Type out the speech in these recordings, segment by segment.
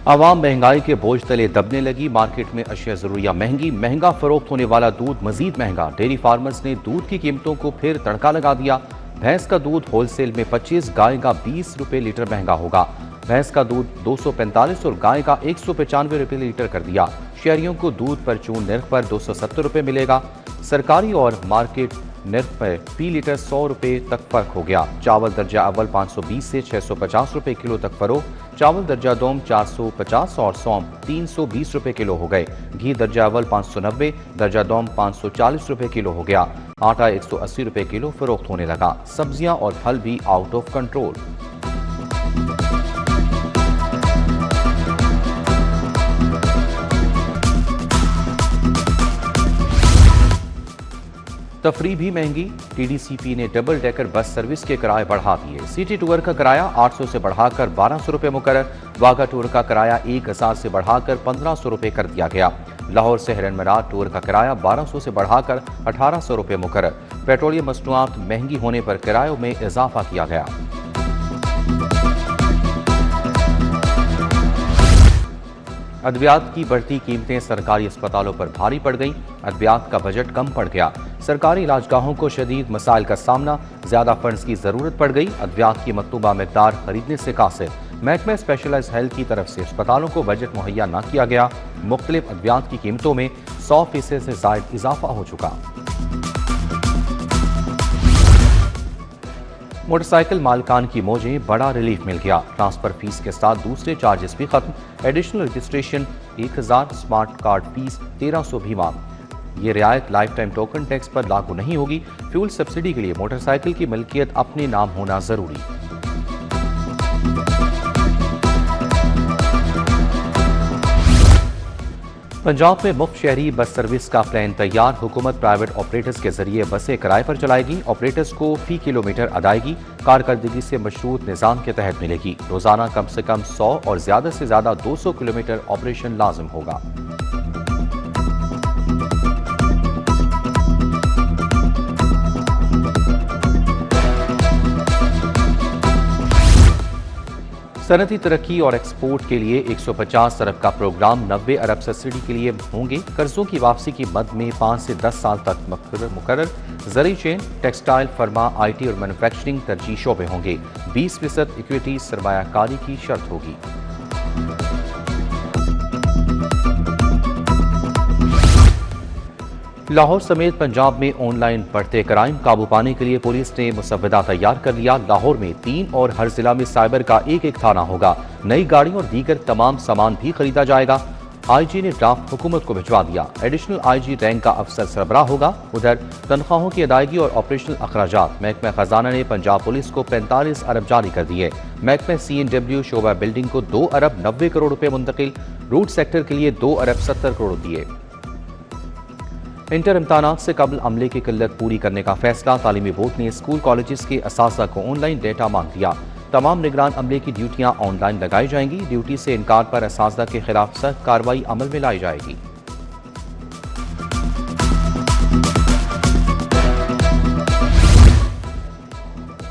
आवाम महंगाई के बोझ तले दबने लगी। मार्केट में अशिया जरूरिया महंगी, महंगा फरोख्त होने वाला दूध मजीद महंगा। डेयरी फार्मर्स ने दूध की कीमतों को फिर तड़का लगा दिया। भैंस का दूध होलसेल में 25, गाय का 20 रुपए लीटर महंगा होगा। भैंस का दूध 245 और गाय का 195 रुपए लीटर कर दिया। शहरियों को दूध परचून निर्ख पर 270 रुपए मिलेगा। सरकारी और मार्केट निर्ख पर फी लीटर 100 रुपए तक फर्क हो गया। चावल दर्जा अव्वल 520 से 650 रुपए किलो तक फरोख्त। चावल दर्जा दोम 450 और सौंफ 320 रुपए किलो हो गए। घी दर्जा अव्वल 590, दर्जा दोम 540 रुपए किलो हो गया। आटा 180 रुपए किलो फरोख्त होने लगा। सब्जियां और फल भी आउट ऑफ कंट्रोल। तफरी भी महंगी। टीडीसीपी ने डबल डेकर बस सर्विस के किराए बढ़ा दिए। सिटी टूर का किराया 800 से बढ़ाकर 1200 रुपए मुकर्रर। वाघा टूर का किराया 1000 से बढ़ाकर 1500 रुपए कर दिया गया। लाहौर से हिरन मरार टूर का किराया 1200 से बढ़ाकर 1800 रुपए मुकर्रर। पेट्रोलियम मसनूआत महंगी होने पर किरायों में इजाफा किया गया। अद्वियात की बढ़ती कीमतें सरकारी अस्पतालों पर भारी पड़ गईं। अद्वियात का बजट कम पड़ गया। सरकारी इलाजगाहों को शदीद मसाइल का सामना, ज्यादा फंड्स की जरूरत पड़ गई। अद्वियात की मतलूबा मिकदार खरीदने से कासिर। महकमा स्पेशलाइज्ड हेल्थ की तरफ से अस्पतालों को बजट मुहैया न किया गया। मुख्तलिफ अद्वियात की कीमतों में 100% से जायद इजाफा हो चुका। मोटरसाइकिल मालिकान की मौजें, बड़ा रिलीफ मिल गया। ट्रांसफर फीस के साथ दूसरे चार्जेस भी खत्म। Additional registration 1000, smart card fees 1300 भी माफ। ये रियायत लाइफ टाइम टोकन टैक्स पर लागू नहीं होगी। फ्यूल सब्सिडी के लिए मोटरसाइकिल की मिल्कियत अपने नाम होना जरूरी। पंजाब में मुफ्त शहरी बस सर्विस का प्लान तैयार। हुकूमत प्राइवेट ऑपरेटर्स के जरिए बसें किराए पर चलाएगी। ऑपरेटर्स को फी किलोमीटर अदायगी कारकर्दगी से मशरूत निज़ाम के तहत मिलेगी। रोजाना कम से कम 100 और ज्यादा से ज्यादा 200 किलोमीटर ऑपरेशन लाजिम होगा। सनती तरक्की और एक्सपोर्ट के लिए 150 अरब का प्रोग्राम, 90 अरब सब्सिडी के लिए होंगे। कर्जों की वापसी की मद में 5 से 10 साल तक मुकर्रर। ज़री चेन, टेक्सटाइल, फर्मा, IT और मैन्युफैक्चरिंग तरजीह शोबे होंगे। 20% इक्विटी सरमायाकारी की शर्त होगी। लाहौर समेत पंजाब में ऑनलाइन बढ़ते क्राइम काबू पाने के लिए पुलिस ने मुसव्वदा तैयार कर लिया। लाहौर में 3 और हर जिला में साइबर का एक थाना होगा। नई गाड़ी और दीगर तमाम सामान भी खरीदा जाएगा। IG ने ड्राफ्ट हुकूमत को भिजवा दिया। एडिशनल IG रैंक का अफसर सरबराह होगा। उधर तनख्वाहों की अदायगी और ऑपरेशनल अखराजात, महकमा खजाना ने पंजाब पुलिस को 45 अरब जारी कर दिए। महकमा CNW शोबा बिल्डिंग को 2 अरब 90 करोड़ रुपए मुंतकिल। रूट सेक्टर के लिए 2 अरब 70 करोड़ दिए। इंटर इम्तहानात से कबल अमले की किल्लत पूरी करने का फैसला। तालीमी बोर्ड ने स्कूल कॉलेजेस के असातिज़ा को ऑनलाइन डेटा मांग दिया। तमाम निगरान अमले की ड्यूटियां ऑनलाइन लगाई जाएंगी। ड्यूटी से इनकार पर असातिज़ा के खिलाफ सख्त कार्रवाई अमल में लाई जाएगी।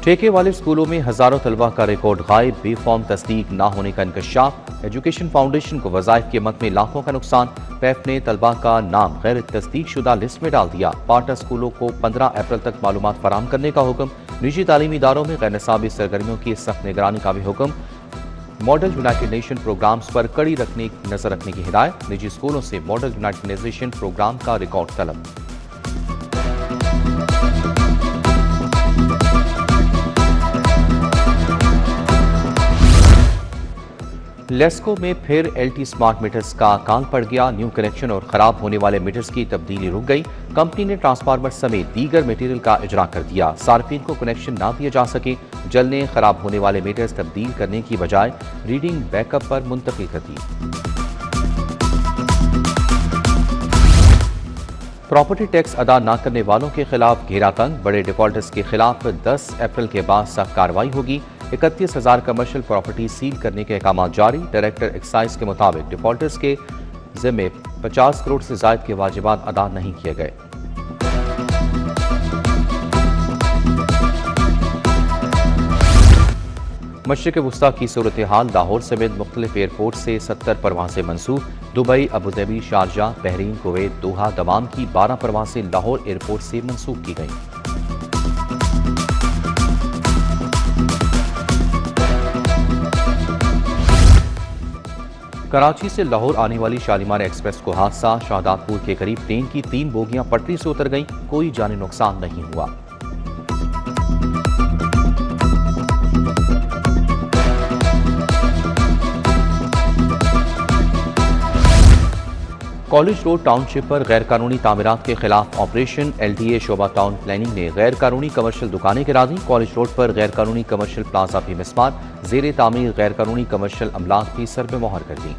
ठेके वाले स्कूलों में हजारों तलबा का रिकॉर्ड गायब। बेफॉर्म तस्दीक न होने का इंकशाफ। एजुकेशन फाउंडेशन को वज़ाइफ की मद में लाखों का नुकसान। पैफ ने तलबा का नाम गैर तस्दीक शुदा लिस्ट में डाल दिया। पाटा स्कूलों को 15 अप्रैल तक मालूमात फराहम करने का हुक्म। निजी तालीमी इदारों में गैर निसाबी सरगर्मियों की सख्त निगरानी का भी हुक्म। मॉडल यूनाइटेड नेशन प्रोग्राम्स पर कड़ी नजर रखने की हिदायत। निजी स्कूलों से मॉडल यूनाइटेड नेशन प्रोग्राम का रिकॉर्ड तलब। लेस्को में फिर LT स्मार्ट मीटर्स का काल पड़ गया। न्यू कनेक्शन और खराब होने वाले मीटर्स की तब्दीली रुक गई। कंपनी ने ट्रांसफार्मर समेत दीगर मटेरियल का इजरा कर दिया। सार्फिन को कनेक्शन ना दिए जा सके। जलने खराब होने वाले मीटर्स तब्दील करने की बजाय रीडिंग बैकअप पर मुंतकिल कर दी। प्रॉपर्टी टैक्स अदा न करने वालों के खिलाफ घेरा तंग। बड़े डिफॉल्टर्स के खिलाफ 10 अप्रैल के बाद सख्त कार्रवाई होगी। 31,000 कमर्शियल प्रॉपर्टी सील करने के अहकाम जारी। डायरेक्टर एक्साइज के मुताबिक डिफॉल्टर्स के जिम्मे 50 करोड़ से ज्यादा के वाजिबात अदा नहीं किए गए। मशरिक़ वुस्ता की सूरत हाल लाहौर समेत मुख्तलिफ एयरपोर्ट से 70 परवासें मंसूब। Dubai, Abu Dhabi, Sharjah, Bahrain, Kuwait, Doha, Dammam की 12 परवासें लाहौर एयरपोर्ट से मंसूब की गईं। कराची से लाहौर आने वाली शालीमार एक्सप्रेस को हादसा। शाहदादपुर के करीब ट्रेन की 3 बोगियां पटरी से उतर गईं, कोई जानी नुकसान नहीं हुआ। कॉलेज रोड टाउनशिप पर गैर कानूनी तामीरात के खिलाफ ऑपरेशन। LDA शोबा टाउन प्लानिंग ने गैर कानूनी कमर्शियल दुकानें गिरा दी। कॉलेज रोड पर गैर कानूनी कमर्शियल प्लाजा भी मिसमार। जेर तामीर गैर कानूनी कमर्शियल अमलाक भी सर पे मोहर कर दी।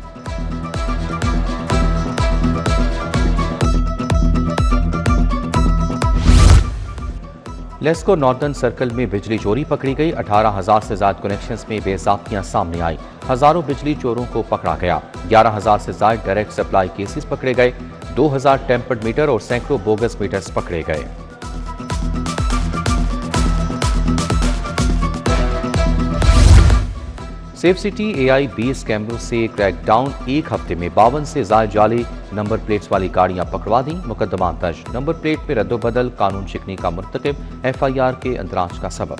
लेस्को नॉर्दर्न सर्कल में बिजली चोरी पकड़ी गई। 18,000 से ज्यादा कनेक्शंस में बेज़ाब्तियां सामने आई। हजारों बिजली चोरों को पकड़ा गया। 11,000 से ज्यादा डायरेक्ट सप्लाई केसेस पकड़े गए। 2,000 टेम्पर्ड मीटर और सैकड़ों बोगस मीटर्स पकड़े गए। सेफ सिटी AI-20 कैमरों से क्रैकडाउन। एक हफ्ते में 52 से ज्यादा जाली नंबर प्लेट्स वाली गाड़ियां पकड़वा दी। मुकदमा दर्ज। नंबर प्लेट में रद्दोबदल कानून शिकनी का मुर्तकिब। FIR के अंदराज का सबब।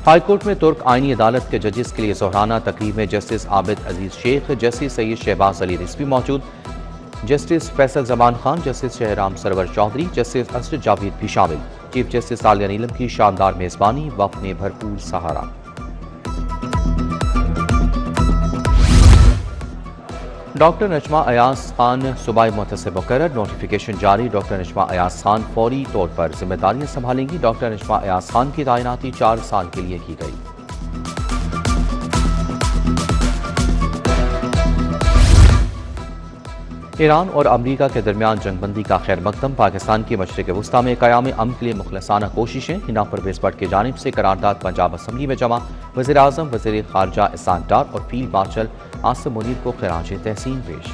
हाईकोर्ट में तुर्क आईनी अदालत के जजेस के लिए जोहराना तकरीब में जस्टिस आबिद अजीज शेख, जस्टिस सैयद शहबाज अली रिजवी मौजूद। Justice Faisal Zaman Khan, justice Shahram Sarwar Chaudhry, justice Asad Javed भी शामिल। चीफ जस्टिस आलिया नीलम की शानदार मेजबानी। वक्त ने भरपूर सहारा। डॉक्टर नजमा अयाज खान सूबाई मुहतसिब मुकर्रर। नोटिफिकेशन जारी। डॉक्टर नजमा अयाज खान फौरी तौर पर जिम्मेदारियां संभालेंगी। डॉक्टर नजमा अयाज खान की तैनाती 4 साल के लिए की गई। ईरान और अमरीका के दरमियान जंगबंदी का खैर मकदम। पाकिस्तान की मशरिक़ वुस्ता में क़याम अमन के लिए मुखलसाना कोशिशें। हिना परवेज़ भट्ट की जानिब से करारदाद पंजाब असम्बली में जमा। वज़ीर आज़म, वज़ीर ख़ारजा एहसान डार और फील्ड मार्शल आसिम मुनीर को खिराज तहसीन पेश।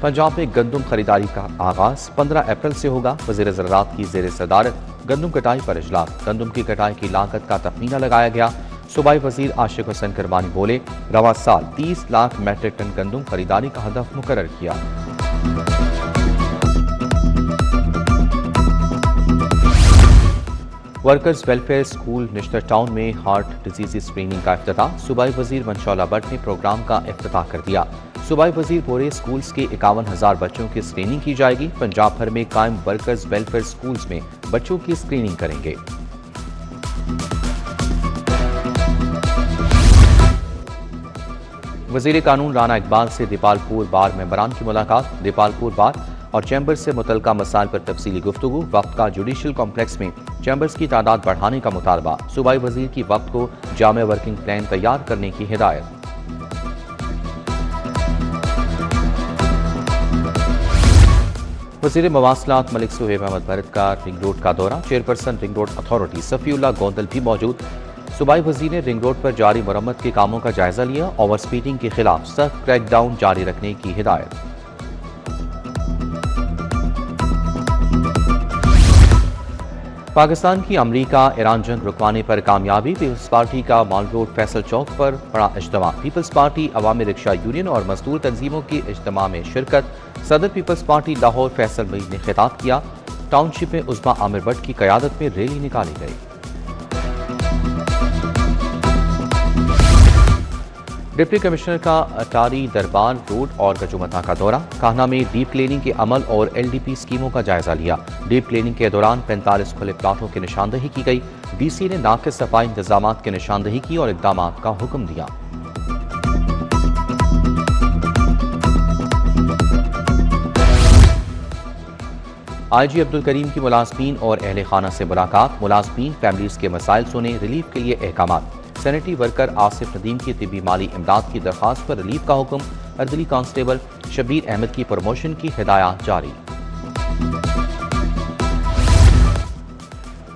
पंजाब में गंदम खरीदारी का आगाज 15 अप्रैल से होगा। वज़ीर ज़राअत की ज़ेर सदारत गंदम कटाई पर इजलास। गंदम की कटाई की लागत का तखमीना लगाया गया। सूबाई वज़ीर आशिक हुसैन करमानी बोले, रवा साल 30 लाख मैट्रिक टन गंदम खरीदारी का हदफ मुकर्रर किया। Workers welfare school Nishtar town में हार्ट डिजीज स्क्रीनिंग का इफ्तिताह। सूबाई वज़ीर मनशौला भट्ट ने प्रोग्राम का इफ्तिताह कर दिया। सूबाई वज़ीर बोले, स्कूल्स के 51,000 बच्चों की स्क्रीनिंग की जाएगी। पंजाब भर में कायम वर्कर्स वेलफेयर स्कूल्स में बच्चों की स्क्रीनिंग करेंगे। वज़ीर कानून राना इकबाल से दीपालपुर बार मेंबरान की मुलाकात। दीपालपुर बार और चैम्बर से मुतल्लिका मसाइल पर तफसीली गुफ्तगू। वक्त का जुडिशल कॉम्प्लेक्स में चैम्बर्स की तादाद बढ़ाने का मुतालबा। सूबाई वज़ीर की वक्त को जामे वर्किंग प्लान तैयार करने की हिदायत। वज़ीर मवासलात मलिक सुहेब अहमद भरत का रिंग रोड का दौरा। Chairperson ring road authority Safiullah Gondal भी मौजूद। सूबाई वज़ीर ने रिंग रोड पर जारी मरम्मत के कामों का जायजा लिया। ओवर स्पीडिंग के खिलाफ सख्त क्रैकडाउन जारी रखने की हिदायत। पाकिस्तान की अमरीका ईरान जंग रुकवाने पर कामयाबी। पीपल्स पार्टी का मॉल रोड फैसल चौक पर बड़ा इज्तिमा। पीपल्स पार्टी अवामी रिक्शा यूनियन और मजदूर तंजीमों की इज्तिमा में शिरकत। सदर पीपल्स पार्टी लाहौर फैसल मईद ने खिताब किया। टाउनशिप में उस्मा आमिर भट्ट की क़यादत में रैली निकाली गई। डिप्टी कमिश्नर का अटारी दरबार रोड और गजुमता का दौरा। कान्हा में डीप क्लीनिंग के अमल और LDP स्कीमों का जायजा लिया। डीप क्लीनिंग के दौरान 45 खुले प्लाटों की निशानदही की गई। DC ने नाक़िस सफाई इंतजाम की निशानदही की और इक़दाम का हुक्म दिया। IG अब्दुल करीम की मुलाजमीन और अहले खाना से मुलाकात। मुलाजमीन फैमिलीज के मसाइल सुने, रिलीफ के लिए अहकामात। सैनिटरी वर्कर आसिफ नदीम की तिब्बी माली इमदाद की दरख्वास्त पर रिलीफ का हुक्म। अर्दली कांस्टेबल शबीर अहमद की प्रमोशन की हिदायत जारी।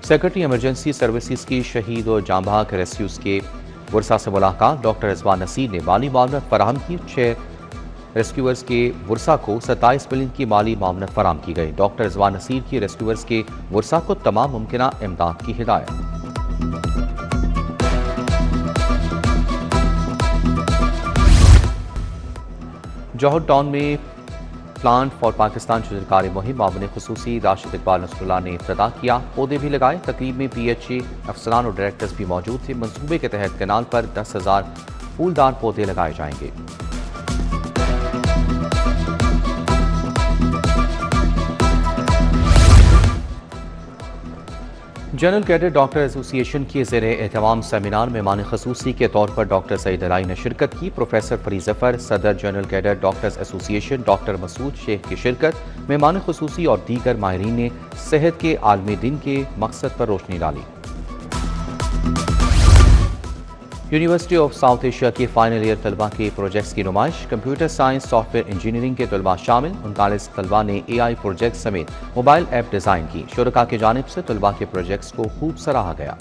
सेक्रेटरी इमरजेंसी सर्विसेज की शहीद और जांबाग रेस्क्यूज के वर्सा से मुलाकात। डॉक्टर रिजवान नसीर ने माली मामलत फराहम की। 6 रेस्क्यूअर्स के वर्सा को 27 मिलियन की माली मामनत फराम की गई। डॉक्टर रिजवान नसीर की रेस्क्यूअर्स के वर्सा को तमाम मुमकिन इमदाद की हिदायत। जौहर टाउन में प्लांट फॉर पाकिस्तान शजरकारी मुहिम मामून खुसूसी राशिद इकबाल नसरुल्लाह ने इफ्तिताह किया। पौधे भी लगाए। तकरीब में PHA अफसरान और डायरेक्टर्स भी मौजूद थे। मनसूबे के तहत कैनाल पर 10,000 फूलदार पौधे लगाए जाएंगे। जनरल कैडर डॉक्टर एसोसिएशन के ज़ेर एहतमाम सेमिनार मेहमान खसूसी के तौर पर डॉक्टर सईद अलाई ने शिरकत की। प्रोफेसर फरीद जफर, सदर general cadre doctors association doctor Masood Sheikh की शिरकत। मेहमान खसूसी और दीगर माहिरीन ने सेहत के आलमी दिन के मकसद पर रोशनी डाली। यूनिवर्सिटी ऑफ साउथ एशिया के फाइनल ईयर तलबा के प्रोजेक्ट्स की नुमाइश। कंप्यूटर साइंस, सॉफ्टवेयर इंजीनियरिंग के तलबा शामिल। 39 तलबा ने AI प्रोजेक्ट समेत मोबाइल ऐप डिज़ाइन की। शुरका की जानिब से तलबा के प्रोजेक्ट्स को खूब सराहा गया।